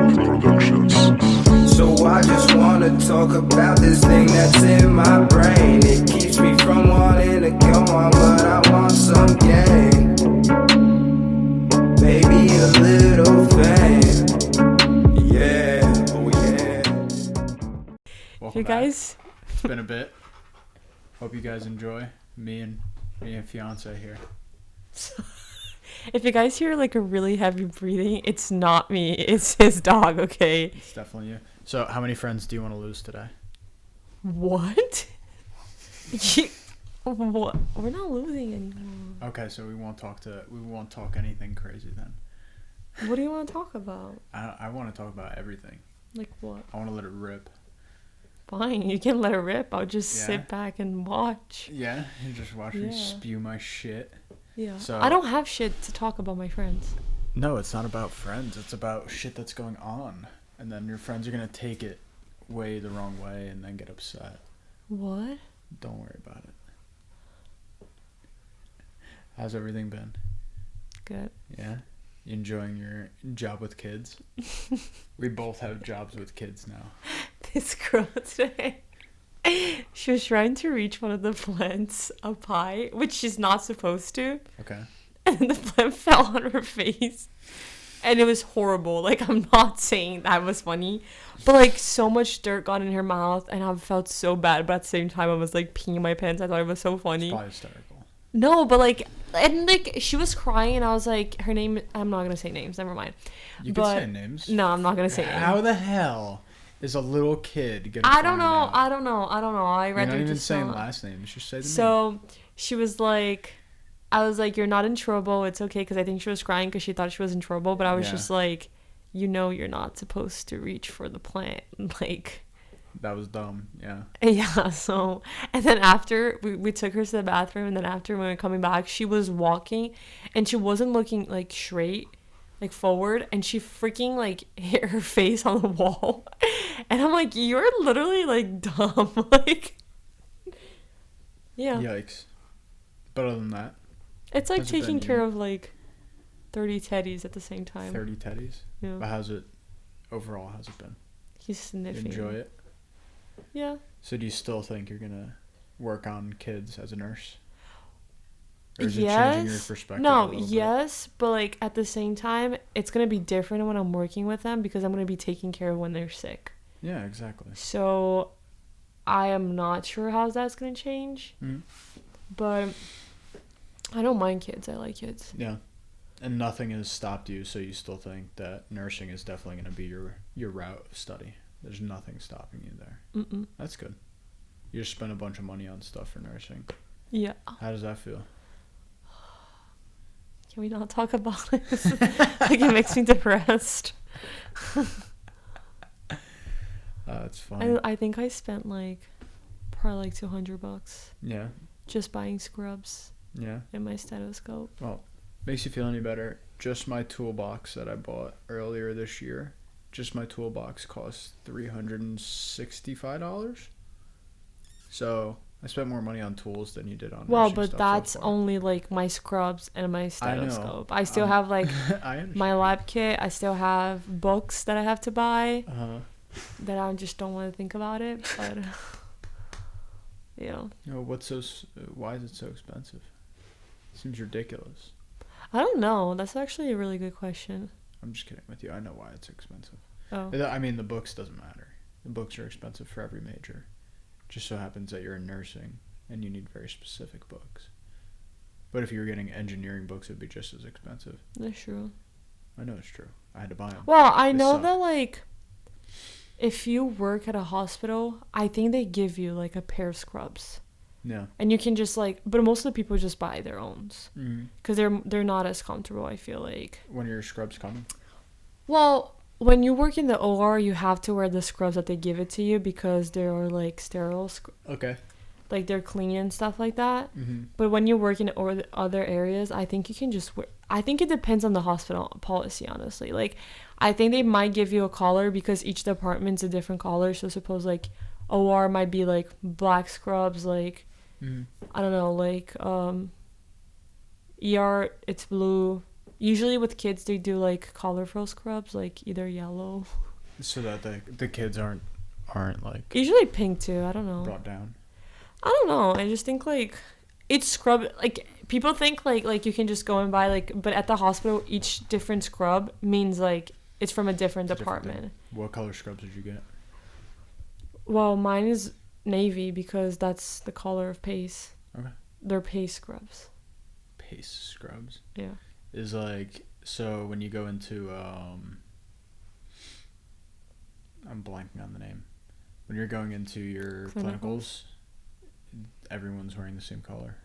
So I just wanna talk about this thing that's in my brain. It keeps me from wanting to go on, but I want some gain. Maybe a little fame. Yeah, oh yeah. Welcome guys. It's been a bit. Hope you guys enjoy. Me and fiance here. If you guys hear like a really heavy breathing, it's not me. It's his dog, okay? It's definitely you. So how many friends do you want to lose today? What? What? We're not losing anymore. Okay, so we won't talk anything crazy then. What do you want to talk about? I want to talk about everything. Like what? I want to let it rip. Fine, you can let it rip. I'll just sit back and watch. Yeah, you just watch me spew my shit. Yeah. So I don't have shit to talk about my friends. No, it's not about friends. It's about shit that's going on. And then your friends are going to take it way the wrong way and then get upset. What? Don't worry about it. How's everything been? Good. Yeah? You enjoying your job with kids? We both have jobs with kids now. This girl today, she was trying to reach one of the plants up high, which she's not supposed to. Okay. And the plant fell on her face. And it was horrible. Like, I'm not saying that was funny. But, like, so much dirt got in her mouth. And I felt so bad. But at the same time, I was, like, peeing my pants. I thought it was so funny. It's probably hysterical. No, but, like, and, like, she was crying. And I was like, her name, I'm not going to say names. Never mind. You can say names. No, I'm not going to say names. How the hell is a little kid going to I don't know. I don't know. I read You're not even saying last names. Just say the name. So, she was like... I was like, you're not in trouble. It's okay. Because I think she was crying because she thought she was in trouble. But I was just like, you know you're not supposed to reach for the plant. Like. That was dumb. Yeah. Yeah. So, and then after, we took her to the bathroom. And then after, when we were coming back, she was walking. And she wasn't looking, like, straight, like, forward. And she freaking, like, hit her face on the wall. And I'm like, you're literally, like, dumb. Like. Yeah. Yikes. But other than that. It's like taking care of like 30 teddies at the same time. 30 teddies? Yeah. But how's it been? He's sniffing. You enjoy it? Yeah. So do you still think you're going to work on kids as a nurse? Or is it yes. changing your perspective No, yes. But like at the same time, it's going to be different when I'm working with them because I'm going to be taking care of when they're sick. Yeah, exactly. So I am not sure how that's going to change. Mm-hmm. But... I don't mind kids. I like kids. Yeah. And nothing has stopped you, so you still think that nursing is definitely going to be your route of study. There's nothing stopping you there. Mm-mm. That's good. You just spend a bunch of money on stuff for nursing. Yeah. How does that feel? Can we not talk about it? Like, it makes me depressed. It's fine. I think I spent, like, probably, like, $200. Yeah. Just buying scrubs. Yeah. And my stethoscope. Well, makes you feel any better. Just my toolbox that I bought earlier this year, just my toolbox cost $365. So I spent more money on tools than you did on. Well, but that's only like my scrubs and my stethoscope. I still have like my lab kit. I still have books that I have to buy. That I just don't want to think about it. But yeah. No, why is it so expensive? Seems ridiculous. I don't know. That's actually a really good question. I'm just kidding with you. I know why it's expensive. Oh. I mean, the books doesn't matter. The books are expensive for every major. It just so happens that you're in nursing and you need very specific books. But if you were getting engineering books, it would be just as expensive. That's true. I know it's true. I had to buy them. Well, I know that, like, if you work at a hospital, I think they give you, like, a pair of scrubs. Yeah. And you can just, like... But most of the people just buy their own. Because Mm-hmm. they're not as comfortable, I feel like. When are your scrubs coming? Well, when you work in the OR, you have to wear the scrubs that they give it to you because they're, like, sterile. Okay. Like, they're clean and stuff like that. Mm-hmm. But when you work in other areas, I think you can just wear... I think it depends on the hospital policy, honestly. Like, I think they might give you a collar because each department's a different color. So suppose, like, OR might be, like, black scrubs, like... Mm-hmm. I don't know, like, ER, it's blue, Usually with kids, they do like colorful scrubs, like either yellow. So that the kids aren't like Usually pink too. I don't know. brought down. I don't know. I just think like it's scrub. Like people think like you can just go and buy like, but at the hospital, each different scrub means like it's from a different It's a different department. thing. What color scrubs did you get? Well, mine is navy because that's the color of Pace. Okay. They're Pace scrubs. Pace scrubs. Yeah. Is like, so when you go into I'm blanking on the name. When you're going into your clinicals, everyone's wearing the same color.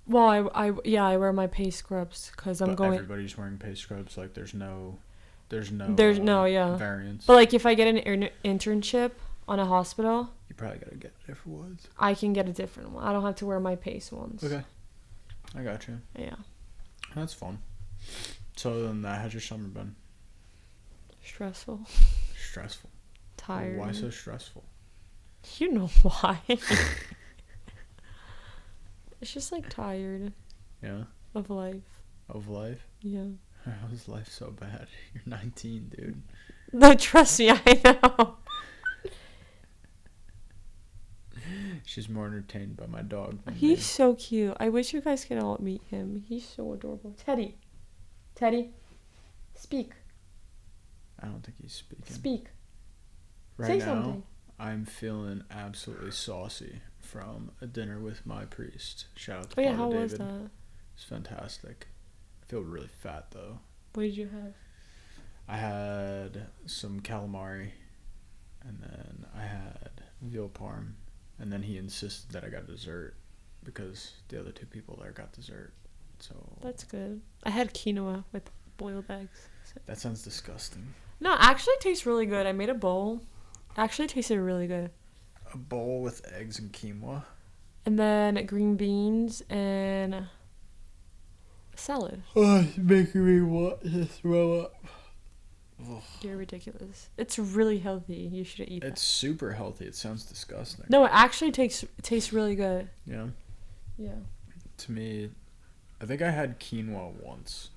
Well, I wear my Pace scrubs because I'm going. Everybody's wearing Pace scrubs. Like there's no yeah variance. But like if I get an internship on a hospital, you probably gotta get different ones. I can get a different one. I don't have to wear my Pace ones. Okay, I got you. Yeah. That's fun. So other than that, how's your summer been? Stressful. Stressful. Tired. Why so stressful? You know why. It's just like tired Yeah. of life. Of life? Yeah. How's life so bad? You're 19, dude. No, trust me, I know. She's more entertained by my dog than me. He's so cute. I wish you guys could all meet him. He's so adorable. Teddy. Speak. I don't think he's speaking. Speak. Right Say now, something. I'm feeling absolutely saucy from a dinner with my priest. Shout out to Oh yeah, Father how David. was that? It's fantastic. I feel really fat though. What did you have? I had some calamari, and then I had veal parm, and then he insisted that I got dessert because the other two people there got dessert. So That's good. I had quinoa with boiled eggs. that sounds disgusting. No, actually it tastes really good. I made a bowl. Actually tasted really good. A bowl with eggs and quinoa. And then green beans and salad. Oh, it's making me want to throw up. Ugh. You're ridiculous. It's really healthy. You should eat It's super healthy. It sounds disgusting. No, it actually tastes really good. Yeah. Yeah. To me, I think I had quinoa once,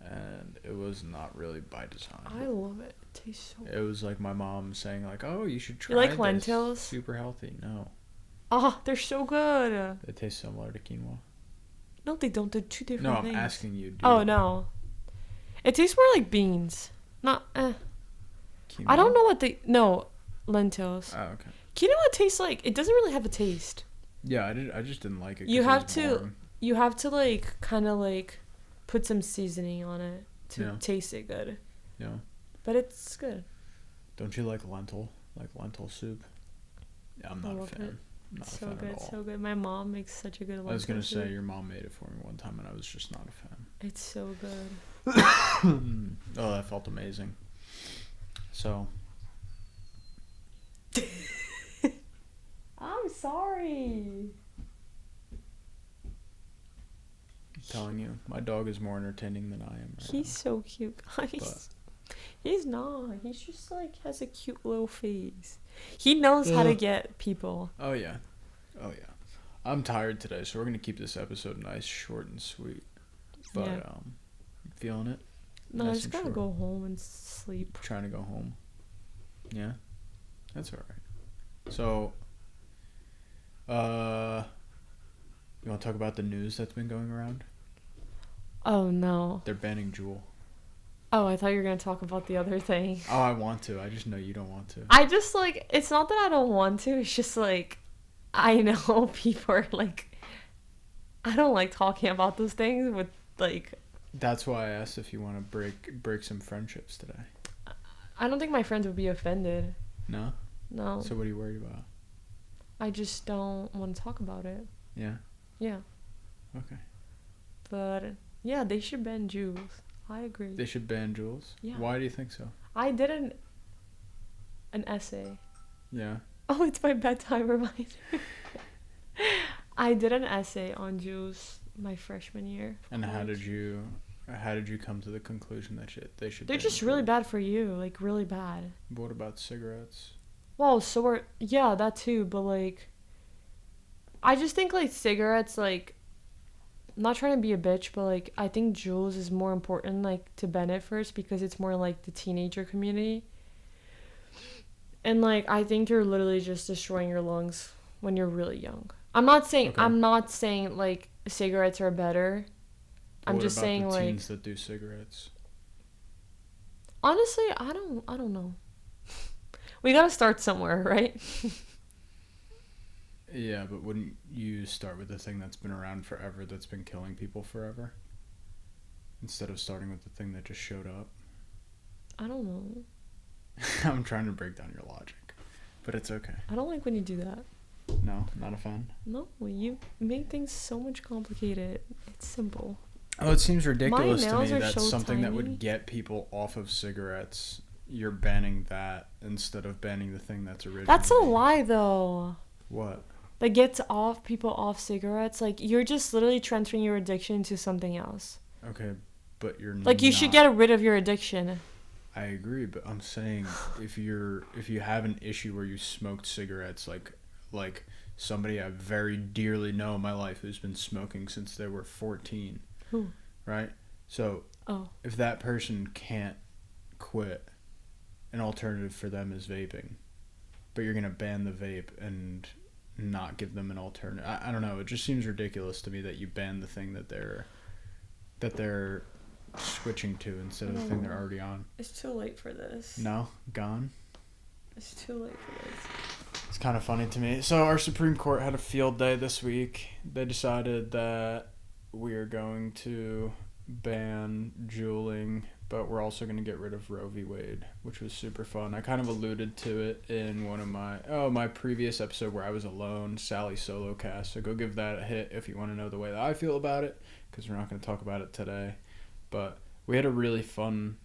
and it was not really by design. I love it. It tastes so good. It was like my mom saying like, "Oh, you should try You like this. lentils? Super healthy." No, Oh, they're so good. they taste similar to quinoa. No, they don't. They're two different No, I'm things. asking you. Oh, no. It tastes more like beans. Not, Quinoa? I don't know what they... No, lentils. Oh, okay. Quinoa tastes like... It doesn't really have a taste. Yeah, I just didn't like it. You 'cause it have was to... boring. You have to, like, kind of, like, put some seasoning on it to Yeah. taste it good. Yeah. But it's good. Don't you like lentil soup? Yeah, I'm I not a love fan. it. I'm not a So fan good, at all. so good. My mom makes such a good lentil I was gonna say soup. your mom made it for me one time, and I was just not a fan. It's so good. Oh, that felt amazing. So, I'm sorry. I'm telling you, my dog is more entertaining than I am. Right He's so cute, guys. But- He's not. He's just like has a cute little face. He knows how to get people. Oh yeah. I'm tired today, so we're gonna keep this episode nice, short, and sweet. But Yeah. feeling it. No, I Nice just and gotta short. go home and sleep. Trying to go home. Yeah, that's all right. So, you want to talk about the news that's been going around? Oh no. They're banning Juul. Oh, I thought you were gonna talk about the other thing. Oh, I want to. I just know you don't want to. I just like it's not that I don't want to. It's just like I know people are like I don't like talking about those things with like. That's why I asked if you want to break some friendships today. I don't think my friends would be offended. No? No. So what are you worried about? I just don't want to talk about it. Yeah? Yeah. Okay. But yeah, they should ban Jews. I agree. They should ban Juuls? Yeah. Why do you think so? I did an essay. Yeah. Oh, it's my bedtime reminder. I did an essay on Jews my freshman year. And how did you come to the conclusion that they should They're ban just really Juuls? bad for you, like really bad. What about cigarettes? Well, so are yeah, that too, but like I just think like cigarettes like I'm not trying to be a bitch, but like I think Jules is more important like to ban it first because it's more like the teenager community. And like I think you're literally just destroying your lungs when you're really young. I'm not saying like cigarettes are better. I'm just saying what about the like teens that do cigarettes? honestly, I don't know. We got to start somewhere, right? Yeah, but wouldn't you start with the thing that's been around forever, that's been killing people forever? Instead of starting with the thing that just showed up? I don't know. I'm trying to break down your logic, but it's okay. I don't like when you do that. No, not a fan. No, you make things so much complicated. It's simple. Oh, it seems ridiculous to me nails are that so something that tiny. would get people off of cigarettes, you're banning that instead of banning the thing that's originally... That's a lie, though. What? That gets people off cigarettes. Like, you're just literally transferring your addiction to something else. Okay, but you're like you should get rid of your addiction. I agree, but I'm saying if you have an issue where you smoked cigarettes, like somebody I very dearly know in my life who's been smoking since they were 14. Who? Right? So if that person can't quit, an alternative for them is vaping, but you're gonna ban the vape and not give them an alternative. I don't know. It just seems ridiculous to me that you ban the thing that they're switching to instead of the thing they're already on. It's too late for this. No? Gone? It's too late for this. It's kind of funny to me. So our Supreme Court had a field day this week. They decided that we are going to ban juuling, but we're also going to get rid of Roe v. Wade, which was super fun. I kind of alluded to it in one of my previous episode where I was alone, Sally solo cast. So go give that a hit if you want to know the way that I feel about it, because we're not going to talk about it today. But we had a really fun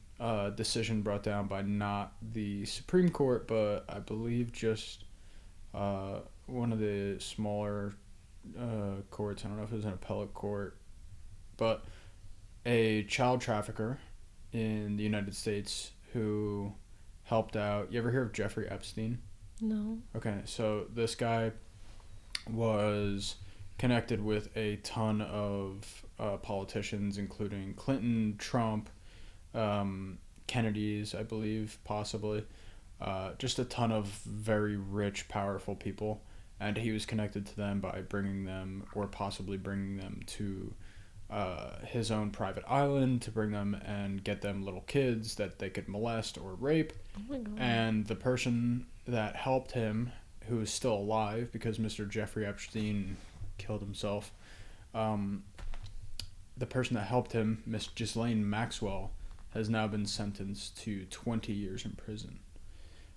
decision brought down by not the Supreme Court, but I believe just one of the smaller courts. I don't know if it was an appellate court, but a child trafficker in the United States who helped out. You ever hear of Jeffrey Epstein? No. Okay, so this guy was connected with a ton of politicians, including Clinton, Trump, Kennedy's, I believe, possibly. Just a ton of very rich, powerful people. And he was connected to them by bringing them to his own private island, to bring them and get them little kids that they could molest or rape. Oh my God. And the person that helped him, who is still alive because Mr. Jeffrey Epstein killed himself, the person that helped him, Miss Ghislaine Maxwell, has now been sentenced to 20 years in prison,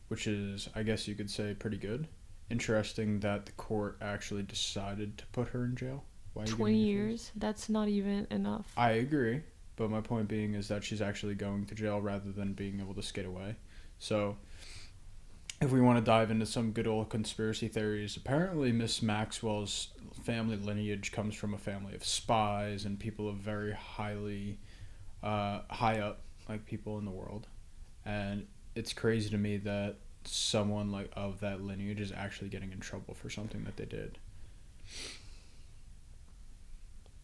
which is, I guess you could say, pretty good. Interesting that the court actually decided to put her in jail. Why 20 years? That's not even enough. I agree, but my point being is that she's actually going to jail rather than being able to skate away. So, if we want to dive into some good old conspiracy theories, apparently Miss Maxwell's family lineage comes from a family of spies and people of very high up, like, people in the world. And it's crazy to me that someone like of that lineage is actually getting in trouble for something that they did.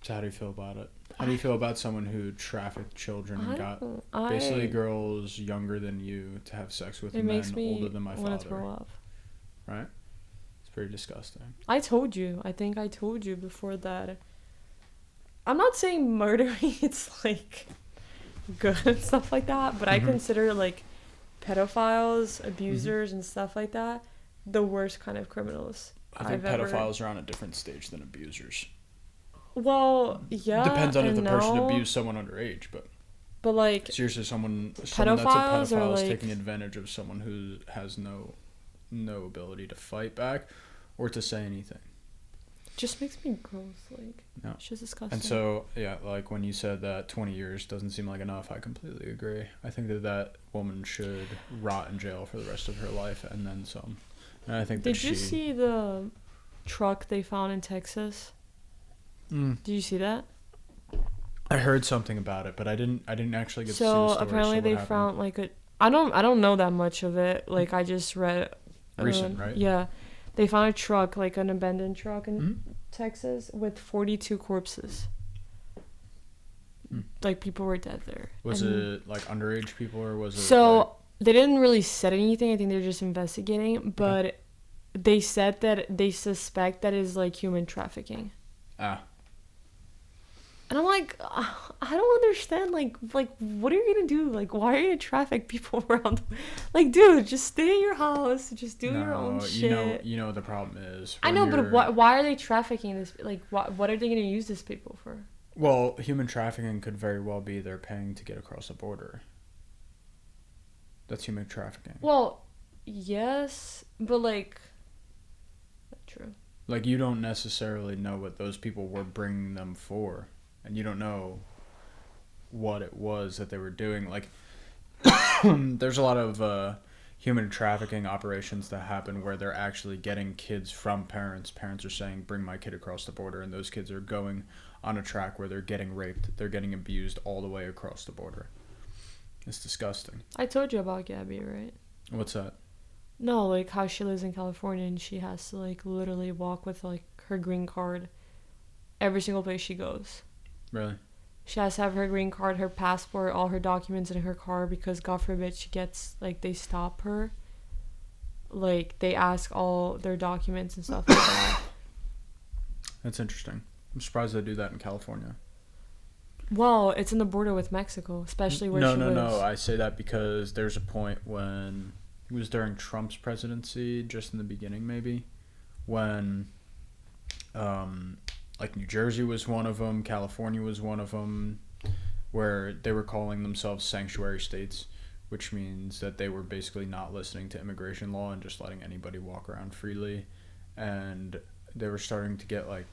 So how do you feel about it? How do you feel about someone who trafficked children and got basically girls younger than you to have sex with men older than my father? It makes me want to throw up. Right? It's pretty disgusting. I think I told you before that. I'm not saying murdering it's like good and stuff like that, but I consider like pedophiles, abusers, and stuff like that the worst kind of criminals. I think pedophiles are on a different stage than abusers. Well, yeah. Depends on if the person abused someone underage, but like seriously, someone that's a pedophile is taking advantage of someone who has no ability to fight back or to say anything. Just makes me gross. Like, no. It's just disgusting. And so, yeah, like when you said that 20 years doesn't seem like enough, I completely agree. I think that woman should rot in jail for the rest of her life and then some. And I think Did you see the truck they found in Texas? Did you see that? I heard something about it, but I didn't actually get to see the story. So apparently they found like a. I don't know that much of it. Like I just read. Recent, right? Yeah, they found a truck, like an abandoned truck in Texas, with 42 corpses. Like people were dead there. Was And it like underage people or was it? so like, they didn't really said anything. I think they're just investigating, but they said that they suspect that is like human trafficking. And I'm like, I don't understand. Like, what are you gonna do? Like, why are you gonna traffic people around? Like, dude, just stay in your house. Just do your own shit. You know what the problem is. I know, but why are they trafficking this? Like, what are they gonna use this people for? Well, human trafficking could very well be they're paying to get across the border. That's human trafficking. Well, yes, but like, true. Like, you don't necessarily know what those people were bringing them for. And you don't know what it was that they were doing. Like, there's a lot of human trafficking operations that happen where they're actually getting kids from parents. Parents are saying, bring my kid across the border. And those kids are going on a track where they're getting raped. They're getting abused all the way across the border. It's disgusting. I told you about Gabby, right? What's that? No, like how she lives in California and she has to like literally walk with like her green card every single place she goes. Really? She has to have her green card, her passport, all her documents in her car because God forbid she gets, like, they stop her. Like, they ask all their documents and stuff like that. That's interesting. I'm surprised they do that in California. Well, it's in the border with Mexico, especially where she lives. No. I say that because there's a point when it was during Trump's presidency, just in the beginning maybe, when like New Jersey was one of them, California was one of them, where they were calling themselves sanctuary states, which means that they were basically not listening to immigration law and just letting anybody walk around freely. And they were starting to get like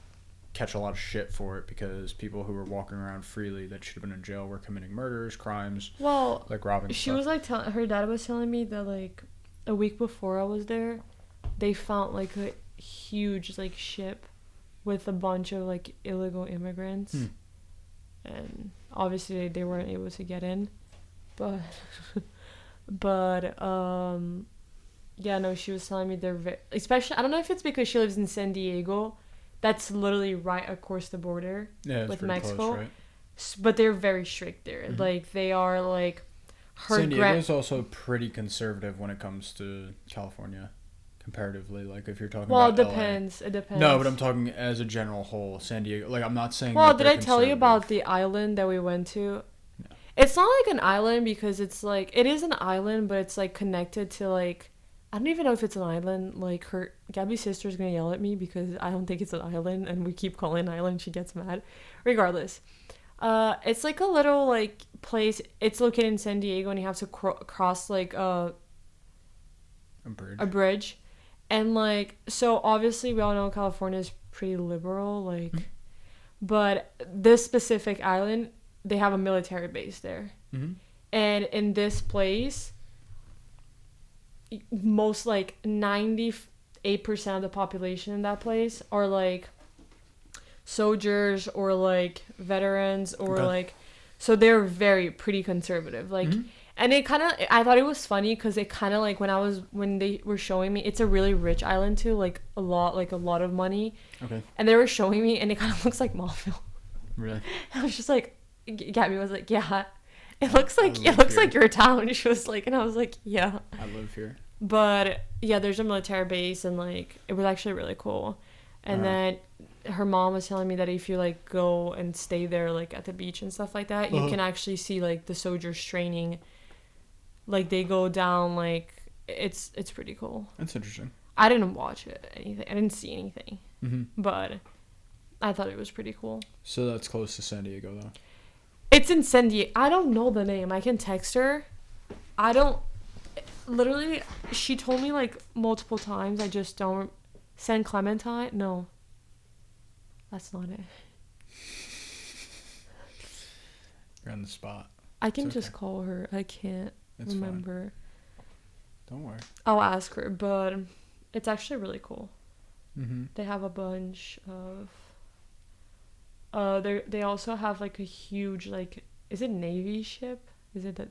catch a lot of shit for it because people who were walking around freely that should have been in jail were committing murders, crimes, like robbing she stuff. was like her dad was telling me that like a week before I was there, they found like a huge like ship with a bunch of like illegal immigrants, and obviously they weren't able to get in, but yeah, no, she was telling me they're especially, I don't know if it's because she lives in San Diego, that's literally right across the border with Mexico, close, right? But they're very strict there. Like they are like San Diego's also pretty conservative when it comes to California. Comparatively, like if you're talking about it depends. No, but I'm talking as a general whole. San Diego, like I'm not saying. Well, did I tell you about the island that we went to? No. It's not like an island because it's like it is an island, but it's like connected to like I don't even know if it's an island. Like Gabby's sister's gonna yell at me because I don't think it's an island, and we keep calling it an island. She gets mad. Regardless, it's like a little like place. It's located in San Diego, and you have to cross like a bridge. And, like, so obviously we all know California is pretty liberal, like, but this specific island, they have a military base there. And in this place, most, like, 98% of the population in that place are, like, soldiers or, like, veterans or, like, so they're pretty conservative, like, and it kind of, I thought it was funny because it kind of like when they were showing me, it's a really rich island too, like a lot of money. Okay. And they were showing me, and it kind of looks like Mallville. Really? And I was just like, Gabby was like, yeah, it looks like your town. And she was like, and I was like, yeah. I live here. But yeah, there's a military base, and like it was actually really cool. And then her mom was telling me that if you like go and stay there like at the beach and stuff like that, you can actually see like the soldiers training. Like they go down, like it's pretty cool. That's interesting. I didn't watch anything. I didn't see anything, but I thought it was pretty cool. So that's close to San Diego, though. It's in San Diego. I don't know the name. I can text her. I don't. Literally, she told me like multiple times. I just don't. San Clementine? No. That's not it. You're on the spot. I can just call her. I can't. It's remember. Fine. Don't worry. I'll ask her, but it's actually really cool. They have a bunch of they also have like a huge like, is it Navy ship? Is it that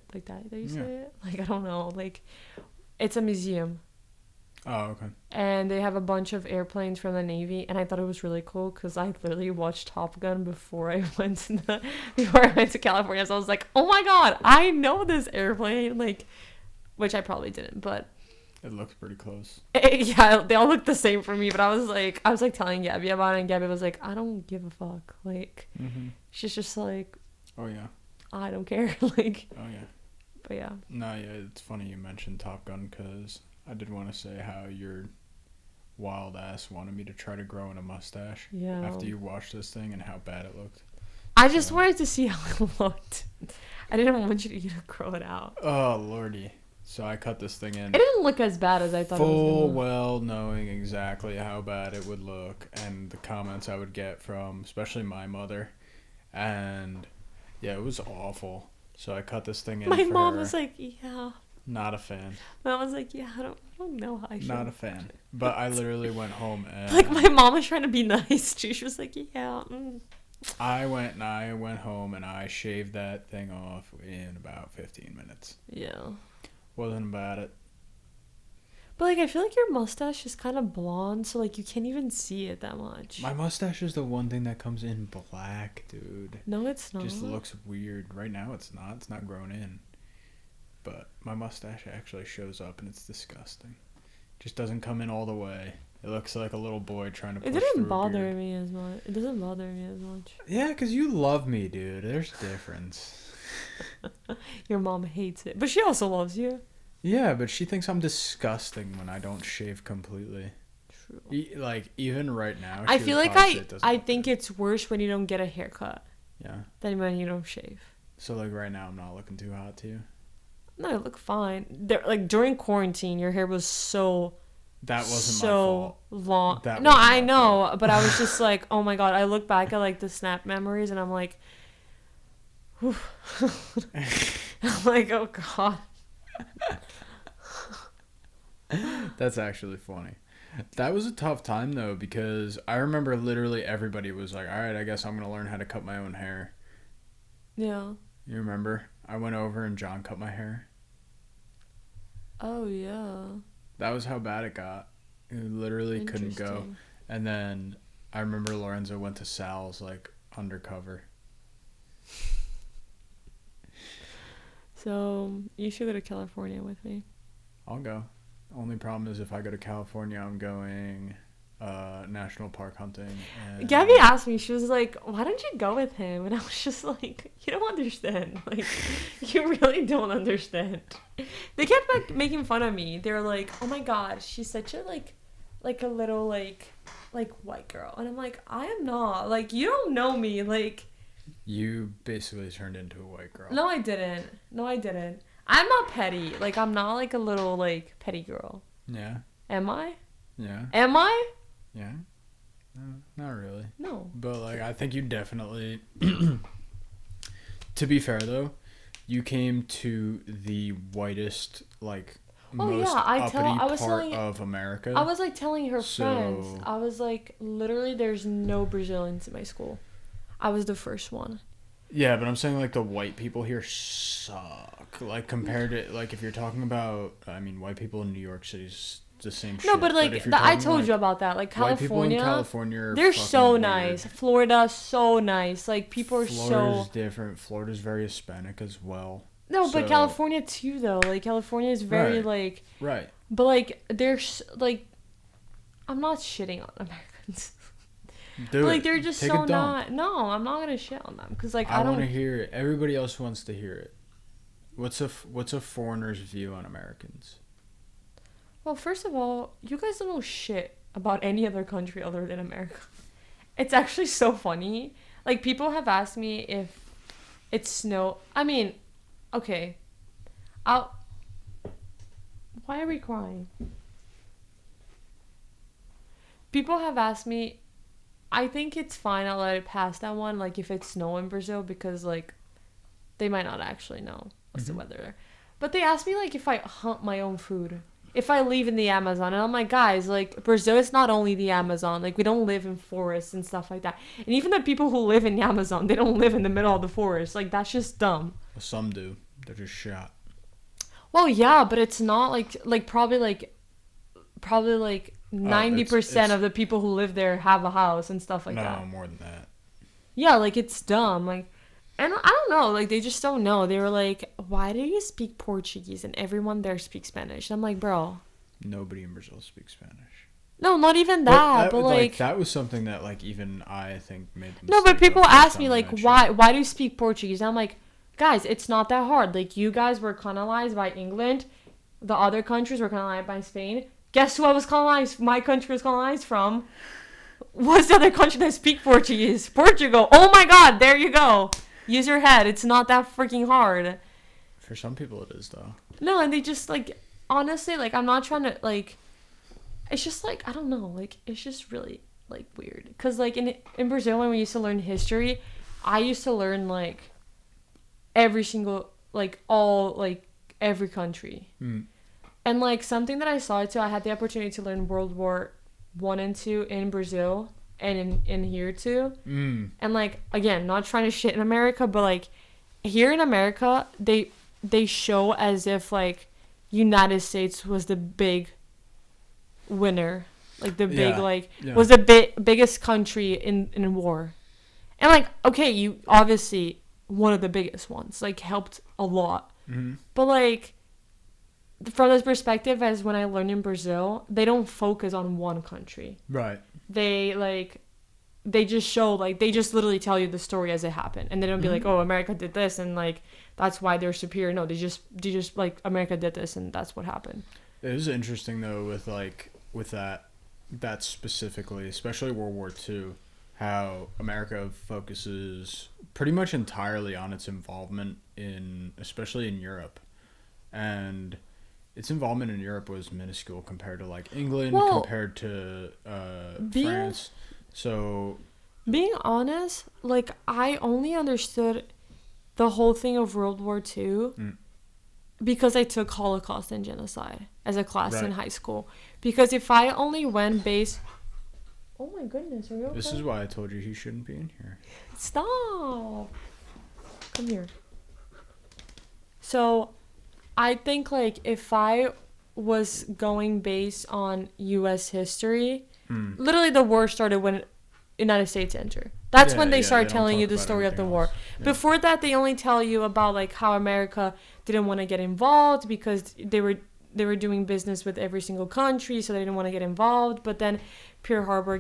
you say it? Like I don't know, like it's a museum. Oh, okay. And they have a bunch of airplanes from the Navy, and I thought it was really cool because I literally watched Top Gun before I went to California. So I was like, oh my god, I know this airplane, like, which I probably didn't, but It looks pretty close. yeah, they all look the same for me. But I was like telling Gabby about it, and Gabby was like, I don't give a fuck. Like, she's just like, Oh, yeah. I don't care. Like, Oh, yeah. but yeah. No, yeah, it's funny you mentioned Top Gun because I did want to say how your wild ass wanted me to try to grow in a mustache. Yeah. After you watched this thing and how bad it looked. I just wanted to see how it looked. I didn't want you to grow it out. Oh, lordy. So I cut this thing in. It didn't look as bad as I thought it was Full gonna. well knowing exactly how bad it would look and the comments I would get from especially my mother. And yeah, it was awful. So I cut this thing in. My for mom her. was like, yeah. Not a fan. My mom was like, yeah, I don't know how I should. Not a fan. But I literally went home and Like, my mom was trying to be nice too. She was like, yeah. I went home and I shaved that thing off in about 15 minutes. Yeah. Wasn't about it. But, like, I feel like your mustache is kind of blonde, so, like, you can't even see it that much. My mustache is the one thing that comes in black, dude. No, it's not. Just looks weird. Right now it's not. It's not grown in. But my mustache actually shows up and it's disgusting. Just doesn't come in all the way. It looks like a little boy trying to push It through didn't a bother beard. me as much. It doesn't bother me as much. Yeah, because you love me, dude. There's a difference. Your mom hates it. But she also loves you. Yeah, but she thinks I'm disgusting when I don't shave completely. True. Like, even right now. I she feel would like probably say it doesn't I look think good. it's worse when you don't get a haircut Yeah. than when you don't shave. So, like, right now I'm not looking too hot to you. No, you look fine. Like, during quarantine, your hair was so... That wasn't so my fault. long. That No, wasn't I my know, fault. but I was just like, oh my god. I look back at like the snap memories and I'm like, whew. I'm like, oh god. That's actually funny. That was a tough time, though, because I remember literally everybody was like, all right, I guess I'm going to learn how to cut my own hair. Yeah. You remember? I went over and John cut my hair. Oh yeah. That was how bad it got. It literally couldn't go. Interesting. And then I remember Lorenzo went to Sal's, like, undercover. So you should go to California with me. I'll go. Only problem is if I go to California, I'm going national park hunting. And Gabby asked me, she was like, why don't you go with him? And I was just like, you don't understand. Like, you really don't understand. They kept like making fun of me. They were like, oh my god, she's such a like a little like white girl. And I'm like, I am not. Like, you don't know me. Like, You basically turned into a white girl. no, I didn't. I'm not petty. Like, I'm not like a little like petty girl. Yeah. Am I? Yeah. Am I? Yeah. No, not really. No. But, like, I think you definitely... To be fair, though, you came to the whitest, like, Oh, most yeah, I uppity was part telling- of America. I was like telling her So- friends. I was like, literally, there's no Brazilians in my school. I was the first one. Yeah, but I'm saying, like, the white people here suck. Like, compared to, like, if you're talking about, I mean, white people in New York City's the same shit. No, but like if you're I talking, told like, you about that. Like white people in California, California are they're fucking so weird. nice. Florida, so nice. Like, people are Florida's so different. Florida's very Hispanic as well. no, but So- California too though. Like, California is very Right. like, Right. but like there's like, I'm not shitting on Americans. Do But, like, it. they're just Take so a dump. not. No, I'm not gonna shit on them because like I I want to don't. hear it. Everybody else wants to hear it. What's a foreigner's view on Americans? Well, first of all, you guys don't know shit about any other country other than America. It's actually so funny. Like, people have asked me if it's snow. I mean, okay. Why are we crying? People have asked me. I think it's fine. I'll let it pass that one. Like, if it's snow in Brazil, because like, they might not actually know what's the weather there. But they asked me like if I hunt my own food. If I live in the Amazon, and I'm like, guys, like, Brazil is not only the Amazon. Like, we don't live in forests and stuff like that. And even the people who live in the Amazon, they don't live in the middle of the forest. Like, that's just dumb. Well, some do. They're just shot. Well, yeah, but it's not like probably probably like 90% of the people who live there have a house and stuff like that. No, more than that. Yeah, like it's dumb. Like, and I don't know, like they just don't know. They were like, "Why do you speak Portuguese and everyone there speaks Spanish?" I'm like, bro. Nobody in Brazil speaks Spanish. No, not even that, but like that was something that like even I think made them. No, but people ask me like, why do you speak Portuguese? I'm like, guys, it's not that hard. Like you guys were colonized by England, the other countries were colonized by Spain. Guess who I was colonized? My country was colonized from. What's the other country that speak Portuguese? Portugal. Oh my God, there you go. Use your head. It's not that freaking hard. For some people, it is though. No, and they just like honestly, like I'm not trying to like. It's just like I don't know, like it's just really like weird. Cause like in Brazil when we used to learn history, I used to learn like every single like all like every country. And like something that I saw too, I had the opportunity to learn World War I and II in Brazil and in here too. And like again, not trying to shit in America, but like here in America, they show as if like United States was the big winner, like the big was the biggest country in war. And like okay, you obviously one of the biggest ones, like helped a lot. But like from this perspective, as when I learned in Brazil, they don't focus on one country. Right. They just show like they just literally tell you the story as it happened, and they don't be like, oh, America did this and like that's why they're superior. No, they just like America did this and that's what happened. It is interesting though with that specifically, especially World War II, how America focuses pretty much entirely on its involvement especially in Europe, and its involvement in Europe was minuscule compared to like England, compared to France. So being honest, like I only understood the whole thing of World War II because I took Holocaust and Genocide as a class in high school. Because if I only went based... Oh my goodness, are you okay? This is why I told you he shouldn't be in here. Stop! Come here. So, I think like if I was going based on U.S. history, literally the war started when United States entered. That's when they start telling you the story of the war. Yeah. Before that, they only tell you about like how America didn't want to get involved because they were doing business with every single country, so they didn't want to get involved. But then Pearl Harbor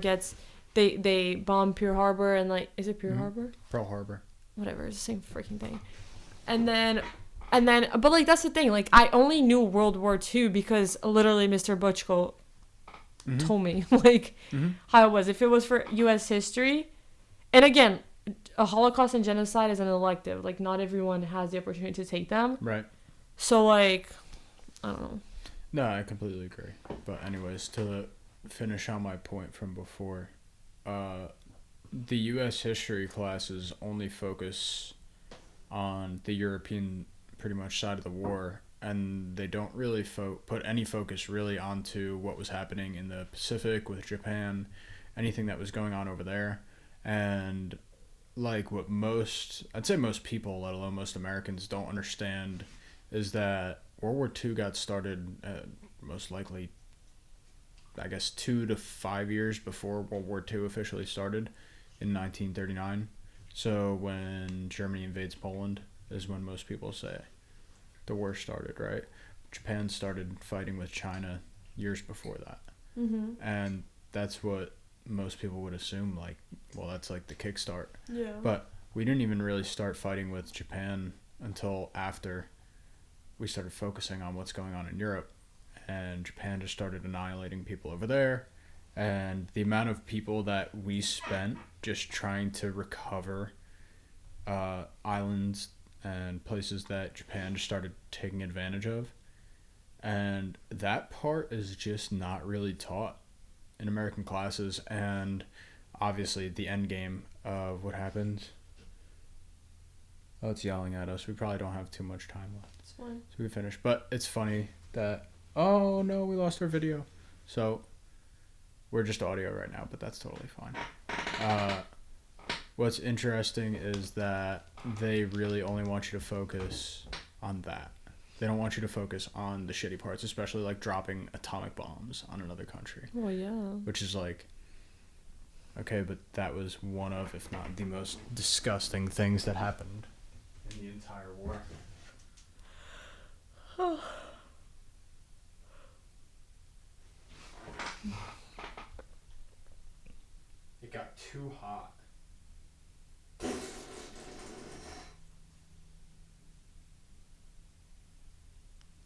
they bomb Pearl Harbor and like, is it Pearl Harbor? Pearl Harbor. Whatever, it's the same freaking thing. And then, but like that's the thing. Like I only knew World War II because literally Mr. Butchko told me like how it was. If it was for U.S. history, and again, a Holocaust and genocide is an elective. Like not everyone has the opportunity to take them. Right. So like, I don't know. No, I completely agree. But anyways, to finish on my point from before, the U.S. history classes only focus on the European pretty much side of the war, and they don't really put any focus really onto what was happening in the Pacific with Japan, anything that was going on over there. And like what I'd say most people, let alone most Americans, don't understand is that World War II got started most likely, I guess, 2 to 5 years before World War II officially started in 1939. So when Germany invades Poland is when most people say the war started, right? Japan started fighting with China years before that. And that's what most people would assume, like, well, that's like the kickstart. Yeah. But we didn't even really start fighting with Japan until after we started focusing on what's going on in Europe. And Japan just started annihilating people over there. And the amount of people that we spent just trying to recover islands and places that Japan just started taking advantage of. And that part is just not really taught in American classes. And obviously the end game of what happens. Oh, it's yelling at us. We probably don't have too much time left. It's fine. So we finish. But it's funny that, oh no, we lost our video. So we're just audio right now, but that's totally fine. What's interesting is that they really only want you to focus on that. They don't want you to focus on the shitty parts, especially like dropping atomic bombs on another country. Oh yeah. Which is like, okay, but that was one of, if not the most disgusting things that happened in the entire war. It got too hot.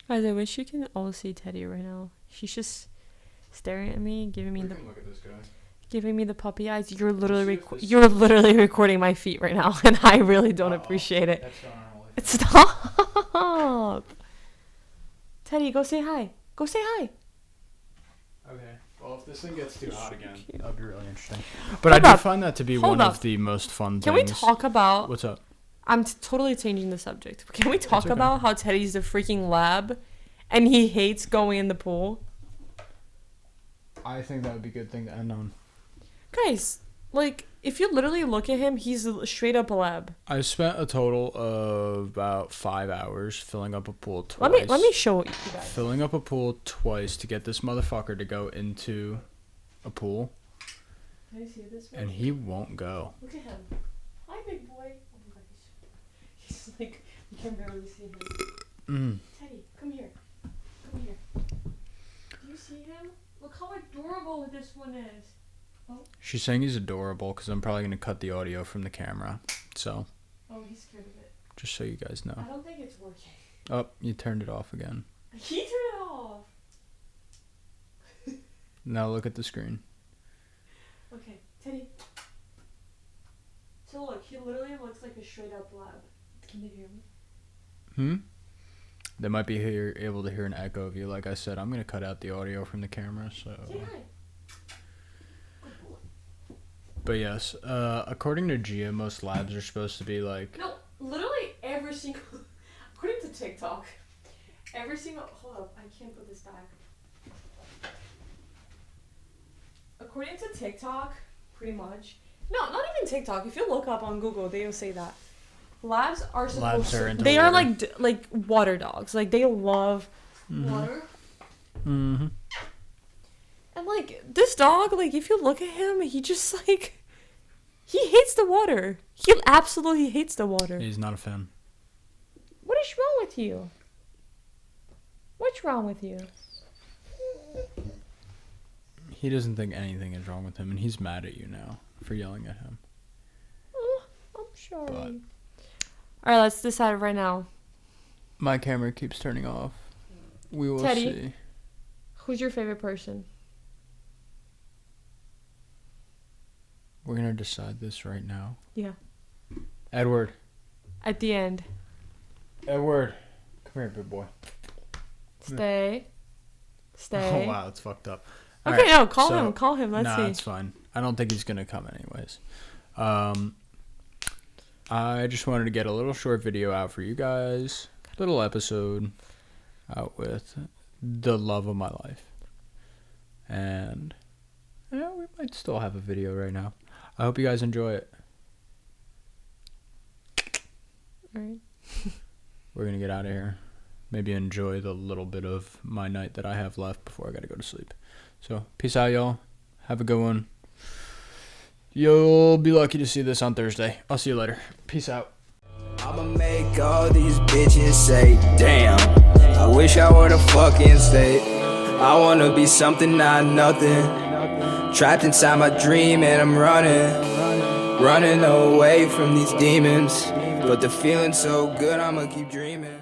Guys, I wish you can all see Teddy right now. She's just staring at me, giving me Look at this guy. giving me the puppy eyes. You're literally you're literally recording my feet right now, and I really don't appreciate it. That's not our Stop. Teddy, go say hi. Go say hi. Okay. Well, if this thing gets too hot again, cute. that'd be really interesting. But Hold I do up. find that to be Hold one up. of the most fun Can we things. talk about? What's up? I'm totally changing the subject. Can we talk okay. about how Teddy's a freaking lab, and he hates going in the pool? I think that would be a good thing to end on. Guys, like, if you literally look at him, he's straight up a lab. I spent a total of about 5 hours filling up a pool twice. Let me show you guys. Filling up a pool twice to get this motherfucker to go into a pool, Can I see this one? and he won't go. Look at him. Hi, big boy. Oh my god, he's like, you can barely see him. Teddy, come here. Come here. Do you see him? Look how adorable this one is. Oh, She's saying he's adorable because I'm probably going to cut the audio from the camera. So, oh, he's scared of it. just so you guys know. I don't think it's working. Oh, you turned it off again. He turned it off. Now look at the screen. Okay, Teddy. So look, he literally looks like a straight up lab. Can they hear me? They might be able to hear an echo of you. Like I said, I'm going to cut out the audio from the camera. So, Say hi. Good boy. but yes, according to Gia, most labs are supposed to be like. No, literally every single. According to TikTok, every single. Hold up, I can't put this back. According to TikTok, pretty much. No, not even TikTok. If you look up on Google, they'll say that labs are supposed to. into They are water. like water dogs. Like they love water. Mm-hmm. And like this dog, like if you look at him, he just like he hates the water. He absolutely hates the water. He's not a fan. What is wrong with you? What's wrong with you? He doesn't think anything is wrong with him, and he's mad at you now for yelling at him. Oh, I'm sorry. But- All right, let's decide right now. My camera keeps turning off. We will Teddy. see. Who's your favorite person? We're going to decide this right now. Yeah. Edward. At the end. Edward. Come here, big boy. Stay. Stay. Oh, wow, it's fucked up. Okay, Alright, no, call so- him. Call him. Let's nah, see. it's fine. I don't think he's going to come anyways. I just wanted to get a little short video out for you guys. Little episode out with the love of my life. And yeah, we might still have a video right now. I hope you guys enjoy it. All right. We're going to get out of here. Maybe enjoy the little bit of my night that I have left before I got to go to sleep. So, peace out, y'all. Have a good one. You'll be lucky to see this on Thursday. I'll see you later. Peace out. I'ma make all these bitches say, damn, I wish I were the fucking state. I wanna be something, not nothing. Trapped inside my dream and I'm running away from these demons. But the feeling's so good, I'ma keep dreaming.